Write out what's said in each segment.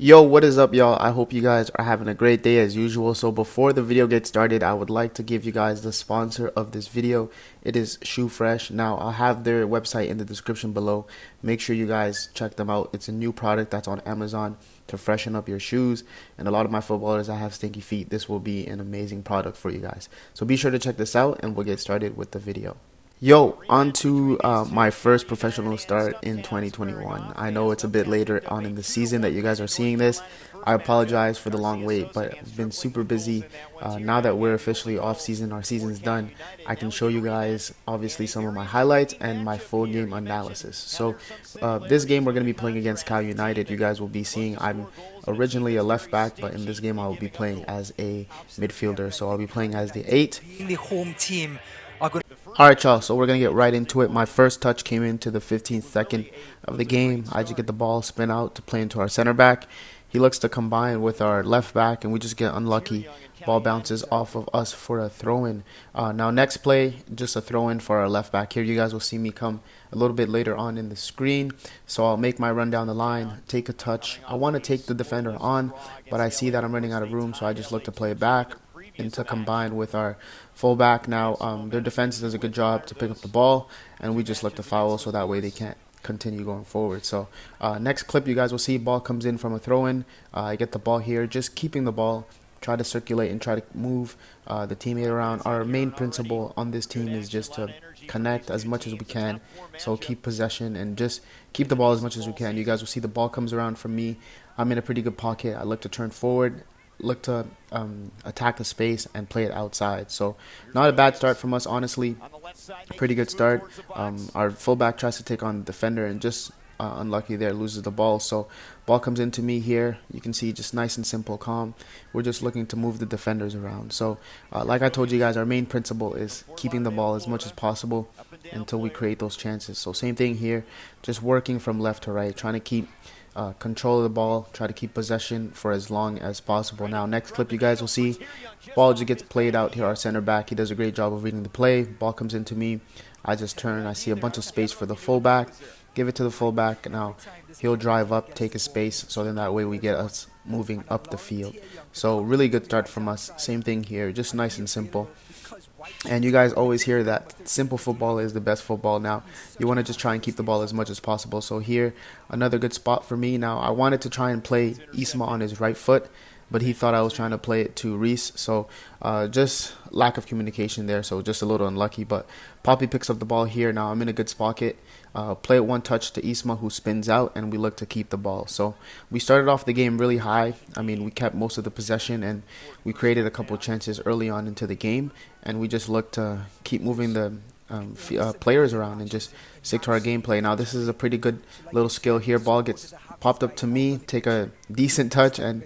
Yo, what is up, y'all? I hope you guys are having a great day as usual. So before the video gets started, I would like to give you guys the sponsor of this video. It is Shoe Fresh. Now, I'll have their website in the description below. Make sure you guys check them out. It's a new product that's on Amazon to freshen up your shoes. And a lot of my footballers that have stinky feet, this will be an amazing product for you guys. So be sure to check this out and we'll get started with the video. Yo, on to my first professional start in 2021. I know it's a bit later on in the season that you guys are seeing this. I apologize for the long wait, but I've been super busy. Now that we're officially off season, our season's done, I can show you guys obviously some of my highlights and my full game analysis. So this game we're going to be playing against Cal United. You guys will be seeing I'm originally a left back, but in this game I will be playing as a midfielder. So I'll be playing as the 8. The home team are going to... Alright, y'all, so we're going to get right into it. My first touch came into the 15th second of the game. I just get the ball, spin out to play into our center back. He looks to combine with our left back, and we just get unlucky. Ball bounces off of us for a throw-in. Now, next play, just a throw-in for our left back. Here, you guys will see me come a little bit later on in the screen. So I'll make my run down the line, take a touch. I want to take the defender on, but I see that I'm running out of room, so I just look to play it back and to combine with our fullback. Now their defense does a good job to pick up the ball, and we just look to foul so that way they can't continue going forward. So next clip you guys will see, ball comes in from a throw-in. I get the ball here, just keeping the ball, try to circulate and try to move the teammate around. Our main principle on this team is just to connect as much as we can, so keep possession and just keep the ball as much as we can. You guys will see the ball comes around from me. I'm in a pretty good pocket. I look to turn forward, look to attack the space and play it outside. So not a bad start from us, honestly. Pretty good start. Our fullback tries to take on the defender and just unlucky there, loses the ball. So ball comes into me here. You can see just nice and simple, calm. We're just looking to move the defenders around. So like I told you guys, our main principle is keeping the ball as much as possible until we create those chances. So same thing here, just working from left to right, trying to keep control of the ball, try to keep possession for as long as possible. Now next clip you guys will see, ball just gets played out here. Our center back, he does a great job of reading the play. Ball comes into me, I just turn, I see a bunch of space for the fullback, give it to the fullback. Now he'll drive up, take his space, so then that way we get us moving up the field. So really good start from us. Same thing here, just nice and simple. And you guys always hear that simple football is the best football. Now, you want to just try and keep the ball as much as possible. So here, another good spot for me. Now, I wanted to try and play Isma on his right foot, but he thought I was trying to play it to Reese. So just lack of communication there, so just a little unlucky. But Poppy picks up the ball here. Now, I'm in a good pocket. Play it one touch to Isma, who spins out, and we look to keep the ball. So we started off the game really high. I mean, we kept most of the possession, and we created a couple of chances early on into the game, and we just looked to keep moving the players around and just stick to our gameplay. Now, this is a pretty good little skill here. Ball gets popped up to me, take a decent touch, and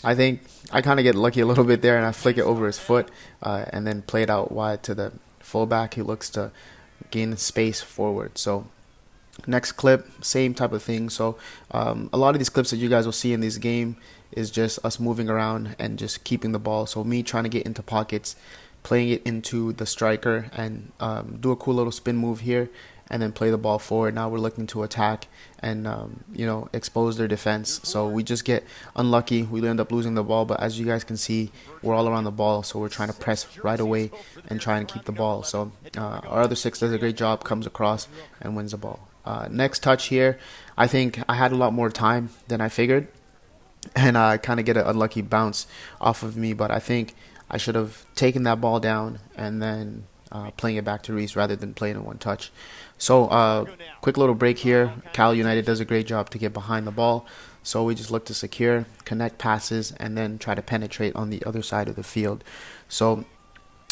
I think I kind of get lucky a little bit there, and I flick it over his foot and then play it out wide to the fullback. He looks to gain space forward. So next clip, same type of thing. So a lot of these clips that you guys will see in this game is just us moving around and just keeping the ball. So me trying to get into pockets, playing it into the striker, and do a cool little spin move here, and then play the ball forward. Now we're looking to attack and expose their defense. So we just get unlucky. We end up losing the ball, but as you guys can see, we're all around the ball, so we're trying to press right away and try and keep the ball. So our other 6 does a great job, comes across and wins the ball. Next touch here, I think I had a lot more time than I figured, and I kind of get an unlucky bounce off of me, but I think I should have taken that ball down and then playing it back to Reese rather than playing it one touch. So quick little break here. Cal United does a great job to get behind the ball, so we just look to secure, connect passes, and then try to penetrate on the other side of the field. So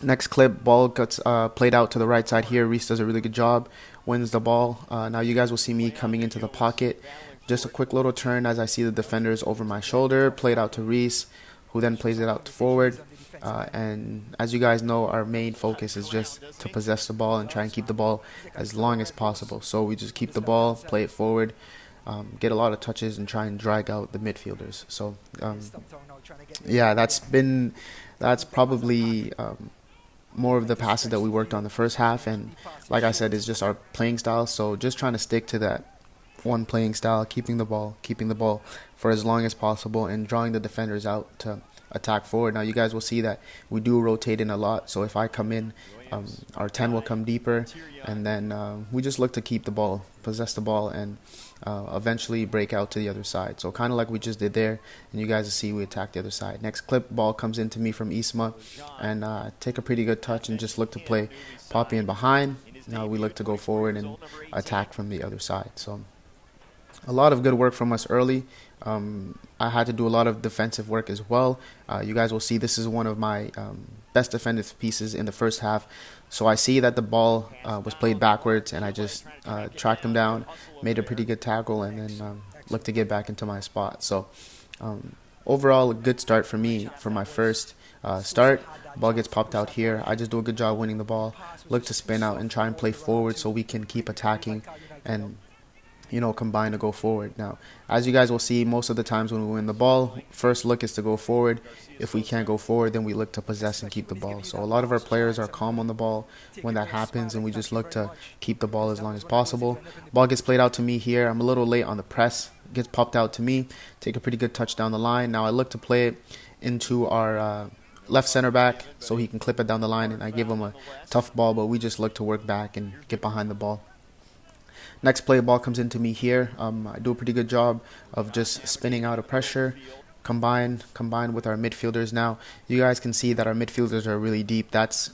next clip, ball gets played out to the right side here. Reese does a really good job, wins the ball. Now you guys will see me coming into the pocket. Just a quick little turn as I see the defenders over my shoulder, played out to Reese, who then plays it out forward. And as you guys know, our main focus is just to possess the ball and try and keep the ball as long as possible. So we just keep the ball, play it forward, get a lot of touches, and try and drag out the midfielders. So yeah, that's probably more of the passes that we worked on the first half, and like I said, it's just our playing style. So just trying to stick to that one playing style, keeping the ball for as long as possible, and drawing the defenders out to attack forward. Now you guys will see that we do rotate in a lot. So if I come in, our 10 will come deeper, and then we just look to keep the ball, possess the ball, and eventually break out to the other side. So kind of like we just did there, and you guys will see we attack the other side. Next clip, ball comes into me from Isma, and take a pretty good touch and just look to play Poppy in behind. Now we look to go forward and attack from the other side. So a lot of good work from us early. I had to do a lot of defensive work as well. You guys will see this is one of my best defensive pieces in the first half. So I see that the ball was played backwards, and I just tracked him down, made a pretty good tackle, and then looked to get back into my spot. So overall, a good start for me for my first start. Ball gets popped out here. I just do a good job winning the ball, look to spin out and try and play forward so we can keep attacking and combine to go forward. Now, as you guys will see, most of the times when we win the ball, first look is to go forward. If we can't go forward, then we look to possess and keep the ball. So a lot of our players are calm on the ball when that happens, and we just look to keep the ball as long as possible. Ball gets played out to me here. I'm a little late on the press. Gets popped out to me. Take a pretty good touch down the line. Now I look to play it into our left center back so he can clip it down the line, and I give him a tough ball, but we just look to work back and get behind the ball. Next play, ball comes into me here. I do a pretty good job of just spinning out of pressure, combined with our midfielders. Now, you guys can see that our midfielders are really deep. That's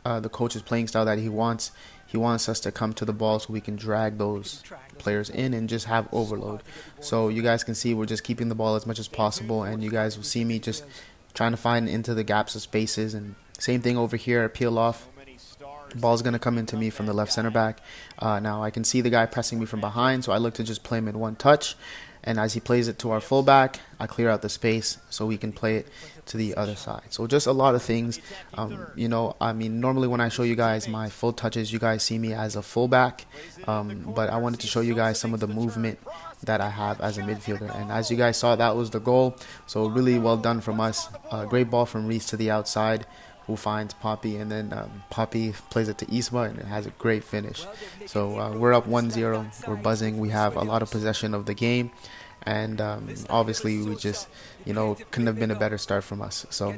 the coach's playing style that he wants. He wants us to come to the ball so we can drag those players in and just have overload. So you guys can see we're just keeping the ball as much as possible, and you guys will see me just trying to find into the gaps of spaces. And same thing over here, I peel off. Ball's going to come into me from the left center back. Now I can see the guy pressing me from behind, so I look to just play him in one touch. And as he plays it to our fullback, I clear out the space so we can play it to the other side. So just a lot of things. Normally when I show you guys my full touches, you guys see me as a fullback. But I wanted to show you guys some of the movement that I have as a midfielder. And as you guys saw, that was the goal. So really well done from us. Great ball from Reese to the outside, who finds Poppy, and then Poppy plays it to Isma, and it has a great finish. So we're up 1-0. We're buzzing. We have a lot of possession of the game, and obviously we just couldn't have been a better start from us. So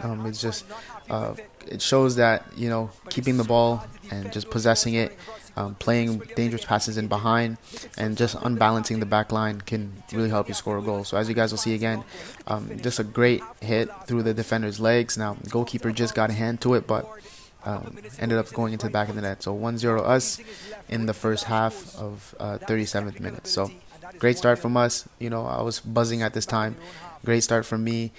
it's just it shows that keeping the ball and just possessing it, playing dangerous passes in behind, and just unbalancing the back line can really help you score a goal. So as you guys will see again, just a great hit through the defender's legs. Now the goalkeeper just got a hand to it, but ended up going into the back of the net. So 1-0 us in the first half of 37th minute. So great start from us. I was buzzing at this time. Great start from me.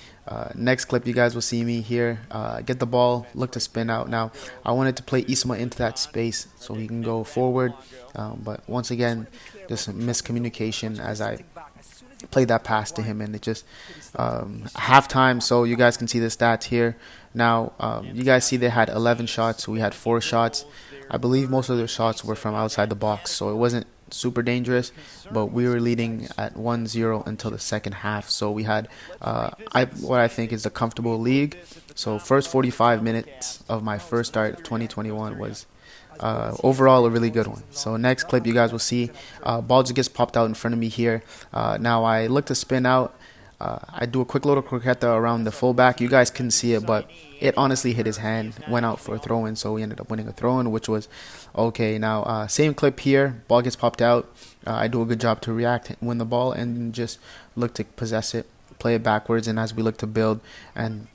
Next clip, you guys will see me here. Get the ball, look to spin out. Now, I wanted to play Isma into that space so he can go forward. But once again, just a miscommunication as I played that pass to him, and it just halftime. So you guys can see the stats here. Now, you guys see they had 11 shots. We had 4 shots. I believe most of their shots were from outside the box, so it wasn't super dangerous, but we were leading at 1-0 until the second half. So we had what I think is a comfortable league. So first 45 minutes of my first start of 2021 was overall a really good one. So next clip, you guys will see ball just gets popped out in front of me here. Now I look to spin out. I do a quick little croqueta around the fullback. You guys couldn't see it, but it honestly hit his hand, went out for a throw-in, so we ended up winning a throw-in, which was okay. Now, same clip here. Ball gets popped out. I do a good job to react, win the ball, and just look to possess it, play it backwards, and as we look to build and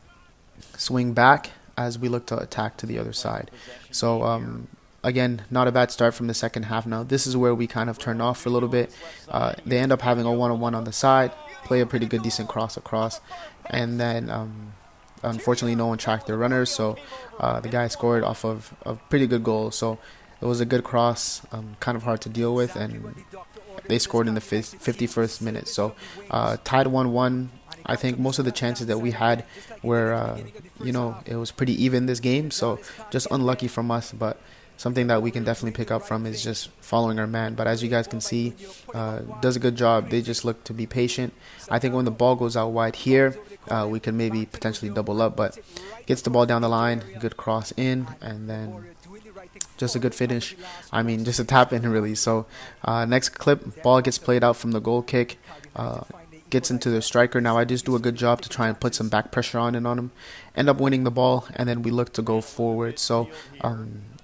swing back as we look to attack to the other side. So, again, not a bad start from the second half. Now, this is where we kind of turned off for a little bit. They end up having a one-on-one on the side, play a pretty good, decent cross across, and then unfortunately no one tracked their runners, so the guy scored off of a pretty good goal. So it was a good cross, kind of hard to deal with, and they scored in the 51st minute. So tied 1-1. I think most of the chances that we had were, it was pretty even this game, so just unlucky from us, but something that we can definitely pick up from is just following our man. But as you guys can see, does a good job. They just look to be patient. I think when the ball goes out wide here, we can maybe potentially double up, but gets the ball down the line, good cross in, and then just a good finish. I mean, just a tap in really. So next clip, ball gets played out from the goal kick, gets into the striker. Now I just do a good job to try and put some back pressure on him, end up winning the ball, and then we look to go forward. So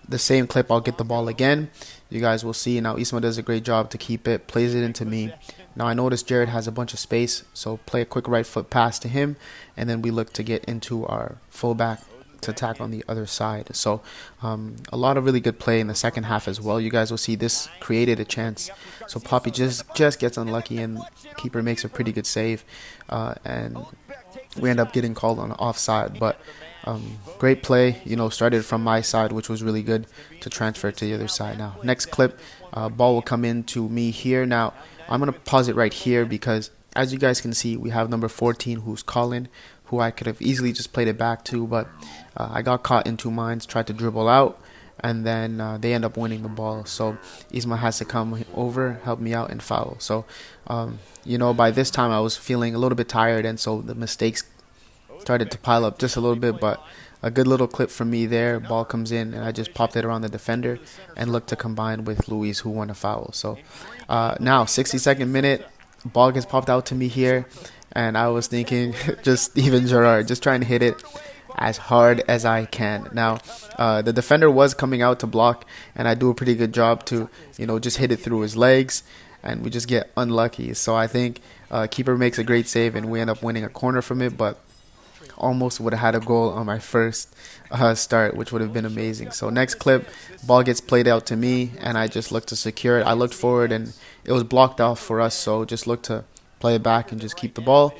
the same clip, I'll get the ball again. You guys will see now Isma does a great job to keep it, plays it into me. Now I notice Jared has a bunch of space, so play a quick right foot pass to him, and then we look to get into our fullback to attack on the other side. So a lot of really good play in the second half as well. You guys will see this created a chance. So Poppy just gets unlucky, and keeper makes a pretty good save, and we end up getting called on offside. But great play, you know, started from my side, which was really good, to transfer to the other side. Now next clip, ball will come in to me here. Now I'm going to pause it right here because as you guys can see, we have number 14 who's Colin, who I could have easily just played it back to, but I got caught in two minds, tried to dribble out, and then they end up winning the ball. So Isma has to come over, help me out, and foul. So you know, by this time I was feeling a little bit tired, and so the mistakes started to pile up just a little bit. But a good little clip from me there. Ball comes in, and I just popped it around the defender and looked to combine with Luis, who won a foul. So now 62nd minute, ball gets popped out to me here, and I was thinking just even YUURRRR, just trying to hit it as hard as I can. Now the defender was coming out to block, and I do a pretty good job to, you know, just hit it through his legs, and we just get unlucky. So I think keeper makes a great save, and we end up winning a corner from it, but almost would have had a goal on my first start, which would have been amazing. So next clip, ball gets played out to me, and I just looked to secure it. I looked forward, and it was blocked off for us, so just looked to play it back and just keep the ball,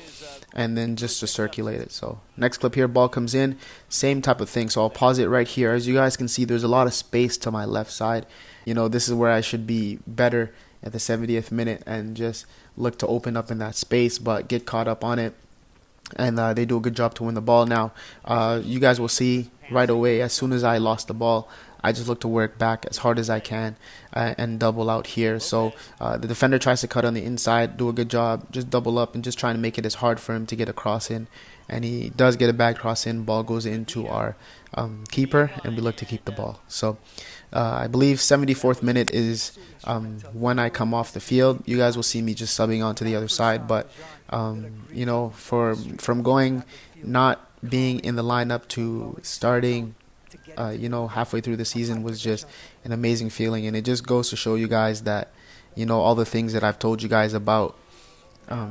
and then just to circulate it. So next clip here, ball comes in, same type of thing. So I'll pause it right here. As you guys can see, there's a lot of space to my left side. You know, this is where I should be better at the 70th minute and just look to open up in that space, but get caught up on it. And they do a good job to win the ball. Now, you guys will see right away, as soon as I lost the ball, I just look to work back as hard as I can and double out here. So the defender tries to cut on the inside, do a good job, just double up and just trying to make it as hard for him to get a cross in. And he does get a bad cross in. Ball goes into our keeper, and we look to keep the ball. So I believe 74th minute is when I come off the field. You guys will see me just subbing on to the other side. But, you know, from going not being in the lineup to starting, you know, halfway through the season was just an amazing feeling. And it just goes to show you guys that, you know, all the things that I've told you guys about,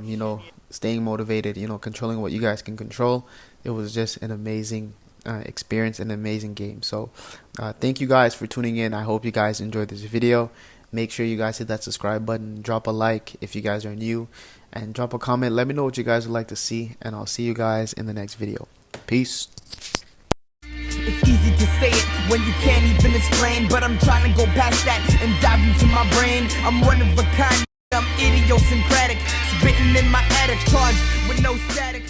you know, staying motivated, you know, controlling what you guys can control. It was just an amazing experience, an amazing game. So thank you guys for tuning in. I hope you guys enjoyed this video. Make sure you guys hit that subscribe button, drop a like if you guys are new, and drop a comment. Let me know what you guys would like to see, and I'll see you guys in the next video. Peace. It's easy to say it when you can't even explain, but I'm trying to go past that and dive into my brain. I'm one of a kind, I'm idiosyncratic, spitting in my attic, charged with no static.